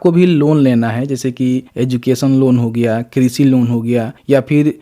आपको भी लोन लेना है, जैसे कि एजुकेशन लोन हो गया, कृषि लोन हो गया, या फिर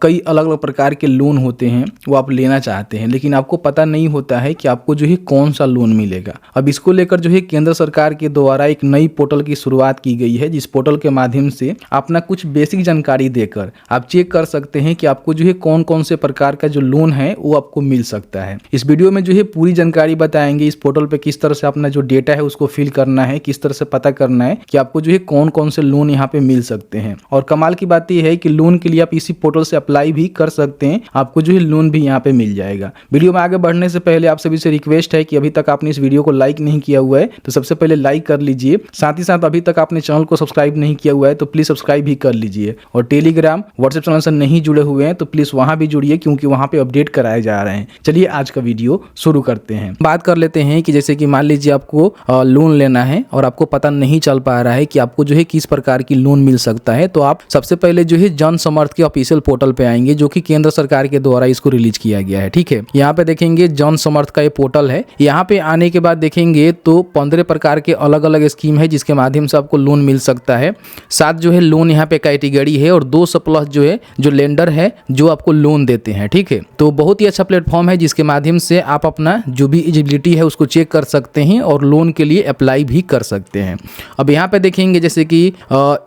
कई अलग अलग प्रकार के लोन होते हैं वो आप लेना चाहते हैं, लेकिन आपको पता नहीं होता है कि आपको जो है कौन सा लोन मिलेगा। अब इसको लेकर जो है केंद्र सरकार के द्वारा एक नई पोर्टल की शुरुआत की गई है, जिस पोर्टल के माध्यम से अपना कुछ बेसिक जानकारी देकर आप चेक कर सकते हैं कि आपको जो है कौन कौन से प्रकार का जो लोन है वो आपको मिल सकता है। इस वीडियो में जो है पूरी जानकारी बताएंगे, इस पोर्टल पे किस तरह से अपना जो डेटा है उसको फिल करना है, किस तरह से पता करना है कि आपको जो है कौन कौन से लोन यहाँ पे मिल सकते हैं। और कमाल की बात यह है कि लोन के लिए आप इसी पोर्टल से अप्लाई भी कर सकते हैं, आपको जो है लोन भी यहाँ पे मिल जाएगा। वीडियो में आगे बढ़ने से पहले आप सभी से रिक्वेस्ट है कि अभी तक आपने इस वीडियो को लाइक नहीं किया हुआ है तो सबसे पहले लाइक कर लीजिए, साथ ही साथ अभी तक आपने चैनल को सब्सक्राइब नहीं किया हुआ है तो प्लीज सब्सक्राइब भी कर लीजिए। और टेलीग्राम व्हाट्सएप चैनल से नहीं जुड़े हुए हैं तो प्लीज वहां भी जुड़िए, क्योंकि वहां पे अपडेट कराए जा रहे हैं। चलिए आज का वीडियो शुरू करते हैं। बात कर लेते हैं कि जैसे कि मान लीजिए आपको लोन लेना है और आपको पता नहीं चल पा रहा है कि आपको जो है किस प्रकार की लोन मिल सकता है, तो आप सबसे पहले जो है जन समर्थ के ऑफिशियल पोर्टल पे आएंगे, जो कि केंद्र सरकार के द्वारा इसको रिलीज किया गया है। ठीक है, यहाँ पे देखेंगे जन समर्थ का ये पोर्टल है। यहाँ पे आने के बाद देखेंगे तो 15 प्रकार के अलग अलग स्कीम है जिसके माध्यम से आपको लोन मिल सकता है। 7 जो है लोन यहाँ पे कैटेगरी है और 200+ जो है जो लेंडर है जो आपको लोन देते हैं। ठीक है, तो बहुत ही अच्छा प्लेटफॉर्म है जिसके माध्यम से आप अपना जो भी एलिजिबिलिटी है उसको चेक कर सकते हैं और लोन के लिए अप्लाई भी कर सकते हैं। अब यहाँ पे देखेंगे जैसे कि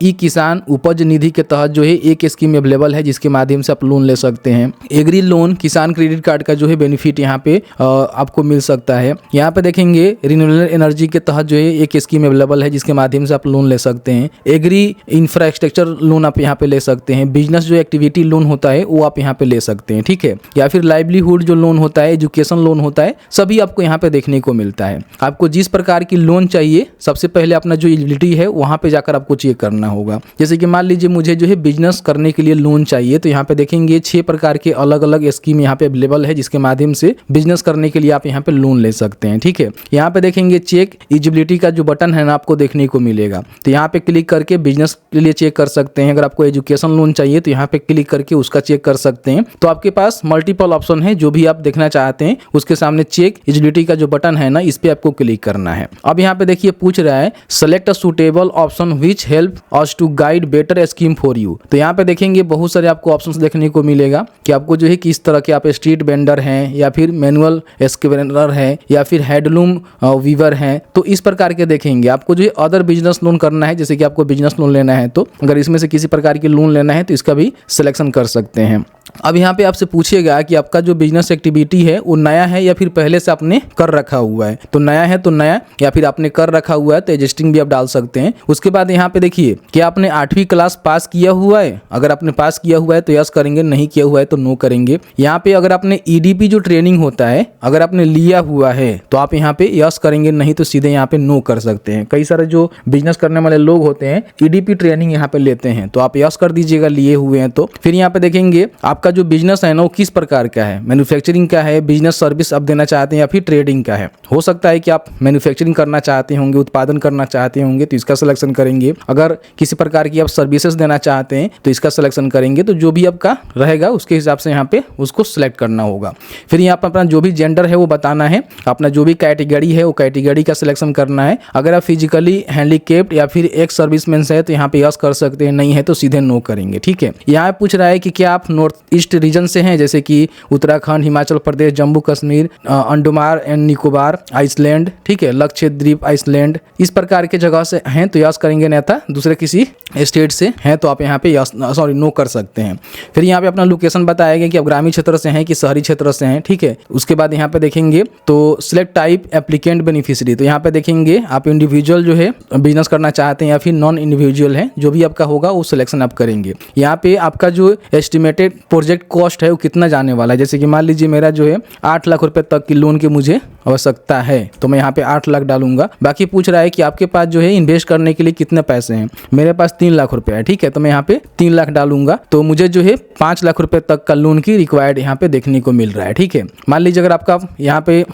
ई किसान उपज निधि के तहत जो है एक स्कीम अवेलेबल है जिसके माध्यम से आप लोन ले सकते हैं। एग्री लोन किसान क्रेडिट कार्ड का जो है बेनिफिट यहाँ पे आपको मिल सकता है। यहाँ पे देखेंगे रिन्यूएबल एनर्जी के तहत जो है एक स्कीम अवेलेबल है जिसके माध्यम से आप लोन ले सकते हैं। एग्री इंफ्रास्ट्रक्चर लोन आप यहाँ पे ले सकते हैं। बिजनेस जो एक्टिविटी लोन होता है वो आप यहाँ पे ले सकते हैं। ठीक है, या फिर लाइवलीहुड जो लोन होता है, एजुकेशन लोन होता है, सभी आपको यहाँ पे देखने को मिलता है। आपको जिस प्रकार की लोन चाहिए सबसे पहले अपना जो एलिजिबिलिटी है वहाँ पे जाकर आपको चेक करना होगा। जैसे कि मान लीजिए मुझे जो है बिजनेस करने के लिए लोन चाहिए, तो यहाँ पे देखेंगे 6 प्रकार के अलग अलग स्कीम यहाँ पे अवेलेबल है जिसके माध्यम से बिजनेस करने के लिए आप यहाँ पे लोन ले सकते हैं। ठीक है, यहाँ पे देखेंगे चेक एलिजिबिलिटी का जो बटन है ना आपको देखने को मिलेगा, तो यहाँ पे क्लिक करके बिजनेस के लिए चेक कर सकते हैं। अगर आपको एजुकेशन लोन चाहिए तो यहाँ पे क्लिक करके उसका चेक कर सकते हैं। तो आपके पास मल्टीपल ऑप्शन है, जो भी आप देखना चाहते हैं उसके सामने चेक एलिजिबिलिटी का जो बटन है ना इस पे आपको क्लिक करना है। अब यहाँ पे देखिए पूछ रहा है select a suitable option which help us to guide better scheme for you. तो यहाँ पे देखेंगे बहुत सारे आपको ऑप्शंस देखने को मिलेगा कि आपको जो है किस तरह के, आप स्ट्रीट वेंडर हैं या फिर मैनुअल एक्सकेवेटर है या फिर हैंडलूम वीवर हैं, तो इस प्रकार के देखेंगे। आपको जो है अदर बिजनेस लोन करना है, जैसे कि आपको बिजनेस लोन लेना है तो अगर इसमें से किसी प्रकार की लोन लेना है तो इसका भी सिलेक्शन कर सकते हैं। अब यहाँ पे आपसे पूछेगा कि आपका जो बिजनेस एक्टिविटी है वो नया है या फिर पहले से आपने कर रखा हुआ है, तो नया है तो नया, या फिर आपने कर रखा हुआ है तो एडजस्टिंग भी आप डाल सकते हैं। उसके बाद यहाँ पे देखिए कि आपने 8वीं क्लास पास किया हुआ है, अगर आपने पास किया हुआ है तो यस करेंगे, नहीं किया हुआ है तो नो करेंगे। यहाँ पे अगर आपने ईडीपी जो ट्रेनिंग होता है अगर आपने लिया हुआ है तो आप यहाँ पे यस करेंगे, नहीं तो सीधे यहाँ पे नो कर सकते हैं। कई सारे जो बिजनेस करने वाले लोग होते हैं ईडीपी ट्रेनिंग यहाँ पे लेते हैं, तो आप यस कर दीजिएगा लिए हुए हैं तो। फिर यहाँ पे देखेंगे आपका जो बिजनेस है ना वो किस प्रकार का है, मैन्युफैक्चरिंग का है, बिजनेस सर्विस आप देना चाहते हैं या फिर ट्रेडिंग का है। हो सकता है कि आप मैन्युफैक्चरिंग करना चाहते होंगे, उत्पादन करना चाहते होंगे तो इसका सिलेक्शन करेंगे। अगर किसी प्रकार की आप सर्विसेज देना चाहते हैं तो इसका सिलेक्शन करेंगे। तो जो भी आपका रहेगा उसके हिसाब से यहाँ पे उसको सिलेक्ट करना होगा। फिर यहाँ पर अपना जो भी जेंडर है वो बताना है, अपना जो भी कैटेगरी है वो कैटेगरी का सिलेक्शन करना है। अगर आप फिजिकली हैंडीकेप्ड या फिर एक सर्विसमैन है तो यहाँ पे यस कर सकते हैं, नहीं है तो सीधे नो करेंगे। ठीक है, यहाँ पूछ रहा है कि क्या आप नॉर्थ ईस्ट रीजन से हैं, जैसे कि उत्तराखंड, हिमाचल प्रदेश, जम्मू कश्मीर, अंडमान एंड निकोबार आइसलैंड, ठीक है, लक्षद्वीप आइसलैंड, इस प्रकार के जगह से हैं तो यस करेंगे, नहीं था दूसरे किसी स्टेट से हैं तो आप यहाँ पे यस नो कर सकते हैं। फिर यहाँ पे अपना लोकेशन बताएगा कि आप ग्रामीण क्षेत्र से हैं कि शहरी क्षेत्र से हैं। ठीक है, उसके बाद यहाँ पे देखेंगे तो सिलेक्ट टाइप एप्लीकेंट बेनिफिशियरी, तो यहाँ पे देखेंगे आप इंडिविजुअल जो है बिजनेस करना चाहते हैं या फिर नॉन इंडिविजुअल है, जो भी आपका होगा वो सिलेक्शन आप करेंगे। यहाँ पे आपका जो एस्टिमेटेड प्रोजेक्ट कॉस्ट है वो कितना जाने वाला है, जैसे कि मान लीजिए मेरा जो है 8 लाख रुपए तक की लोन की मुझे आवश्यकता है तो मैं यहाँ पे 8 लाख डालूंगा। बाकी पूछ रहा है कि आपके पास जो है इन्वेस्ट करने के लिए कितने पैसे हैं, मेरे पास 3 लाख रुपए है। ठीक है, तो मैं यहाँ पे 3 लाख डालूंगा, तो मुझे जो है 5 लाख रुपए तक का लोन की रिक्वायर्ड यहाँ पे देखने को मिल रहा है। ठीक है, मान लीजिए अगर आपका यहाँ पे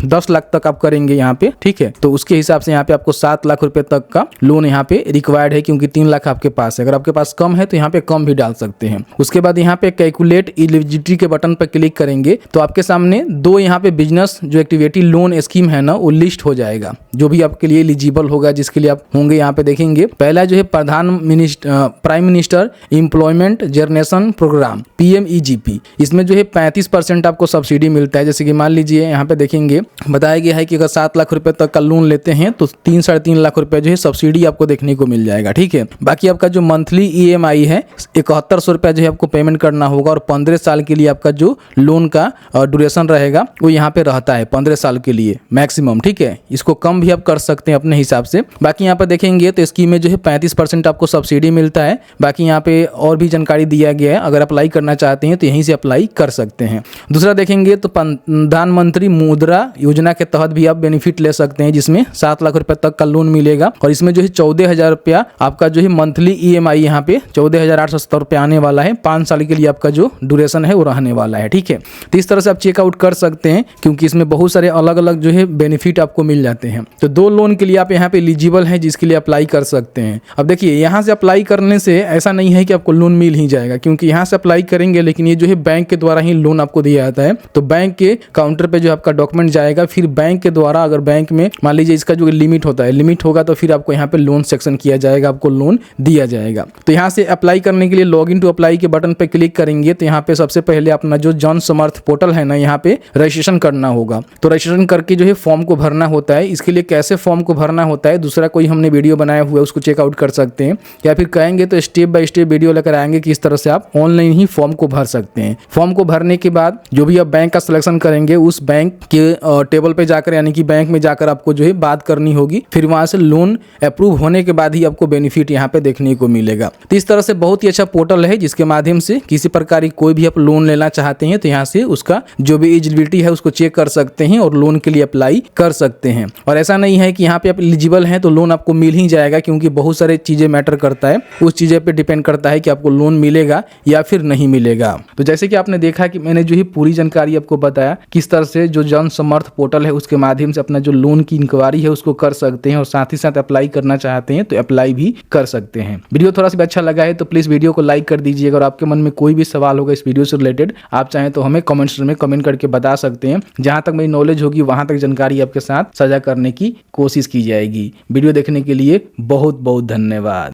10 लाख तक आप करेंगे यहाँ पे, ठीक है, तो उसके हिसाब से यहाँ पे आपको 7 लाख रुपए तक का लोन यहाँ पे रिक्वायर्ड है, क्योंकि 3 लाख आपके पास है। अगर आपके पास कम है तो यहाँ पे कम भी डाल सकते हैं। उसके बाद यहाँ पे कैलकुलेट एलिजिबिलिटी के बटन पर क्लिक करेंगे तो आपके सामने दो यहाँ पे बिजनेस जो एक्टिविटी लोन स्कीम है ना वो लिस्ट हो जाएगा, जो भी आपके लिए एलिजिबल होगा, जिसके लिए आप होंगे। यहाँ पे देखेंगे पहला जो है prime minister employment generation programme PMEGP, इसमें जो है 35% आपको सब्सिडी मिलता है। जैसे कि मान लीजिए यहाँ पे देखेंगे बताया गया है कि अगर 7 लाख रुपए तक का लोन लेते हैं तो 3-3.5 लाख रुपए जो है सब्सिडी आपको देखने को मिल जाएगा, ठीक है। बाकी आपका जो मंथली EMI है 7100 रुपया जो है आपको पेमेंट करना होगा, और 15 साल के लिए आपका जो लोन का ड्यूरेशन रहेगा वो यहाँ पे रहता है 15 साल के लिए मैक्सिमम, ठीक है। इसको कम भी आप कर सकते हैं अपने हिसाब से। बाकी यहाँ पर देखेंगे तो स्कीम में जो है 35% आपको सब्सिडी मिलता है। बाकी यहाँ पे और भी जानकारी दिया गया है, अगर अप्लाई करना चाहते हैं तो यहीं से अप्लाई कर सकते हैं। दूसरा देखेंगे तो प्रधानमंत्री मुद्रा योजना के तहत भी आप बेनिफिट ले सकते हैं, जिसमें 7 लाख रुपए तक का लोन मिलेगा, और इसमें जो है 14,000 रुपया आपका जो है मंथली EMI यहाँ पे 14,870 रुपया आने वाला है। 5 साल के लिए आपका जो ड्यूरेशन है वो रहने वाला है, ठीक है। तो इस तरह से आप चेकआउट कर सकते हैं, क्योंकि इसमें बहुत सारे अलग अलग जो है बेनिफिट आपको मिल जाते हैं। तो 2 लोन के लिए आप यहाँ पे एलिजिबल हैं, जिसके लिए अप्लाई कर सकते हैं। अब देखिए यहाँ से अप्लाई करने से ऐसा नहीं है कि आपको लोन मिल ही जाएगा, क्योंकि यहाँ से अप्लाई करेंगे लेकिन ये जो है बैंक के द्वारा ही लोन आपको दिया जाता है। तो बैंक के काउंटर पे जो आपका डॉक्यूमेंट जाएगा, फिर बैंक के द्वारा अगर बैंक में मान लीजिए इसका जो लिमिट होता है, लिमिट होगा तो फिर आपको यहाँ पे लोन सेक्शन किया जाएगा, आपको लोन दिया जाएगा। तो यहाँ से अप्लाई करने के लिए लॉगिन टू अप्लाई के बटन पे क्लिक करेंगे तो यहाँ पे सबसे पहले अपना जो जन समर्थ पोर्टल है ना, यहाँ पे रजिस्ट्रेशन करना होगा। तो रजिस्ट्रेशन करके जो है फॉर्म को भरना होता है। इसके लिए कैसे फॉर्म को भरना होता है दूसरा कोई हमने वीडियो बनाया हुआ है, उसको चेकआउट कर सकते हैं, या फिर कहेंगे तो स्टेप बाय स्टेप वीडियो लेकर आएंगे कि इस तरह से आप ऑनलाइन ही फॉर्म को भर सकते हैं। फॉर्म को भरने के बाद जो भी आप बैंक का सिलेक्शन करेंगे उस बैंक के टेबल पे जाकर, यानी कि बैंक में जाकर आपको जो है बात करनी होगी। फिर वहां से लोन अप्रूव होने के बाद ही आपको बेनिफिट यहाँ पे देखने को मिलेगा। तो इस तरह से बहुत ही अच्छा पोर्टल है, जिसके माध्यम से किसी प्रकार की कोई भी आप लोन लेना चाहते हैं तो यहाँ से उसका जो भी एलिजिबिलिटी है उसको चेक कर सकते हैं और लोन के लिए अप्लाई कर सकते हैं। और ऐसा नहीं है कि यहाँ पे आप एलिजिबल हैं तो लोन आपको मिल ही जाएगा, क्योंकि बहुत सारे चीजें मैटर करता है। उस चीजें पे डिपेंड करता है कि आपको लोन मिलेगा या फिर नहीं मिलेगा। तो जैसे कि आपने देखा कि मैंने जो ही पूरी जानकारी आपको बताया किस तरह से जो जन समर्थ पोर्टल है उसके माध्यम से अपना जो लोन की इंक्वायरी है उसको कर सकते हैं, और साथ ही साथ अप्लाई करना चाहते हैं तो अप्लाई भी कर सकते हैं। वीडियो थोड़ा सा भी अच्छा लगा है तो प्लीज वीडियो को लाइक कर दीजिएगा, और आपके मन में कोई भी सवाल होगा इस वीडियो से रिलेटेड आप चाहें तो हमें कमेंट्स में कमेंट करके बता सकते हैं। जहां तक मेरी नॉलेज होगी वहां तक जानकारी आपके साथ साझा करने की कोशिश की जाएगी। वीडियो देखने के लिए बहुत बहुत धन्यवाद।